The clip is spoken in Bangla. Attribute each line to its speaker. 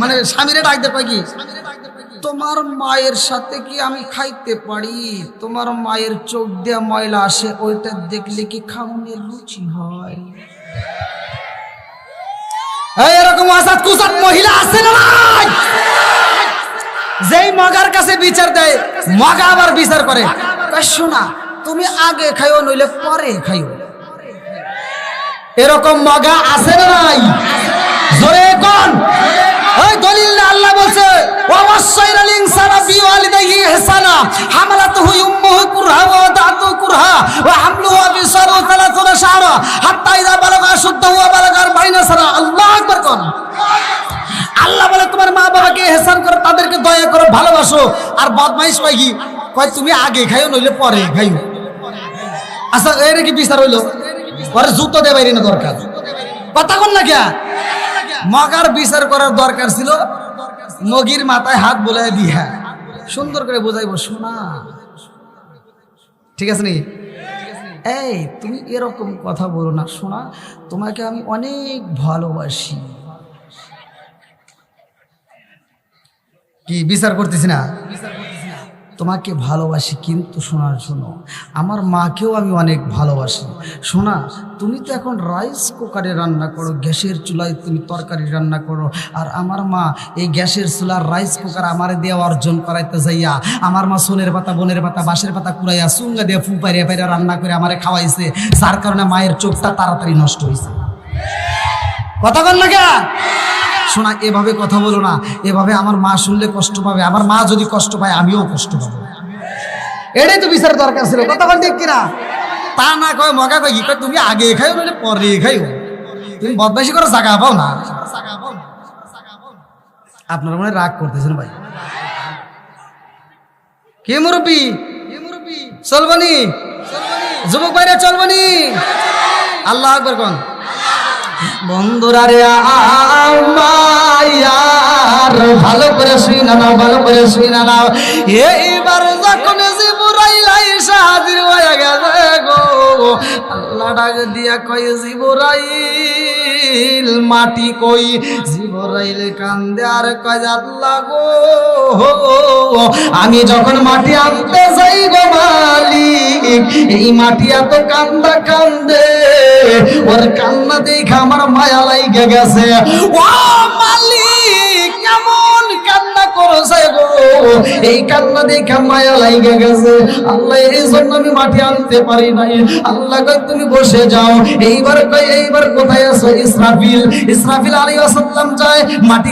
Speaker 1: মানে স্বামীরে ডাক দে কয় কি, তোমার মায়ের সাথে কি আমি খাইতে পারি? তোমার মায়ের চোখ দিয়ে ময়লা আসে, ওইটা দেখলে কি খাওয়ানোর রুচি হয়? এরকম আসাদ কুসাদ মহিলা আছে না নাই? যেই মগার কাছে বিচার দেয়, মগা আবার বিচার করে, শোনা তুমি আগে খাইও নইলে পরে খাইও। এরকম মগা আছে না নাই? জোরে কোন? ওই দলিল আল্লাহ বলছে অবশ্যই ইনসানা বিওয়ালিদাইহি ইহসানা হামালাতুহু উম্মুহু কুরহা ওয়া দাতুহু কুরহা ওয়া হামলুহু ওয়া ফিসালুহু 30 শাহরা হাত্তা ইযা বালাগা আশুদ্দাহু ওয়া বালাগা 40 সানা। আল্লাহু আকবার কোন? আল্লাহ বলে তোমার মা বাবাকে ইহসান করো, তাদেরকে দয়া করো, ভালোবাসো। আর বদমাইশ কয় কি, কয় তুমি আগে খাইও নইলে পরে খাইও। আচ্ছা এর কি বিচার হইলো? পরে জুতো দে বাইরে না দরকার, কথা কোন না কে? মগার বিচার করার দরকার ছিল মগির মাথায় হাত বোলায় দিয়া সুন্দর করে বোঝাইব, শোনা ঠিক আছে নি? এই তুমি এরকম কথা বলো না, শোনা তোমাকে আমি অনেক ভালোবাসি। কি বিচার করতেছি না? তোমাকে ভালোবাসি, কিন্তু শোনার জন্য আমার মাকেও আমি অনেক ভালোবাসি। শোনা তুমি তো এখন রাইস কুকারে রান্না করো, গ্যাসের চুলায় তুমি তরকারি রান্না করো, আর আমার মা এই গ্যাসের চুলার রাইস কুকার আমারে দিয়ে অর্জন করাইতে যাইয়া আমার মা সোনের পাতা বনের পাতা বাঁশের পাতা কুড়াইয়া চুঙ্গা দিয়ে ফু পাইরে পাইরে রান্না করে আমারে খাওয়াইছে, যার কারণে মায়ের চোখটা তাড়াতাড়ি নষ্ট হয়েছে। কথা বল না কে? শোনা এভাবে কথা বলো না, এভাবে আমার মা শুনলে কষ্ট পাবে, আমার মা যদি কষ্ট পায় আমিও কষ্ট পাবো। এটাই তো বিচারের দরকার ছিল, কথা বল ঠিক কিনা? তা না কয় মগা কয় কি, তুমি আগে খাইও নইলে পরে খাইও, তুমি বদমাইশি করে জায়গা পাও না। আপনারা মনে রাগ করতেছেন ভাই? কে মুরব্বি চলবনি? যুবক ভাইরা চলবনি? আল্লাহ আকবার কোন? বন্ধুরা রে আমার ভালো করে শুইনা নাও, ভালো করে শুইনা নাও। এইবার যখন জিবরাইল আইসা হাজির হয়ে গেছে গো, আল্লাহ ডাক দিয়া কই জিবরাইল মাটি কই? জিবরাইল কান্দে আর কয় আল্লাহ গো, আমি যখন মাটি আনতে যাই গো মালিক, এই মাটি এত কান্দা কান্দে, ওর কান্না দেখে আমার মায়া লাইগে গেছে। ও মালিক কেমন কান্না করছে গো, এই কান্না দেখে মায়া লাইগে গেছে। আল্লাহ এই জন্য আমি মাটি আনতে পারি নাই। আল্লাহ কই তুমি বসে যাও। এইবার কই এইবার কোথায় আছো? ইসরাফিল আলাইহিস সালাম যায় মাটি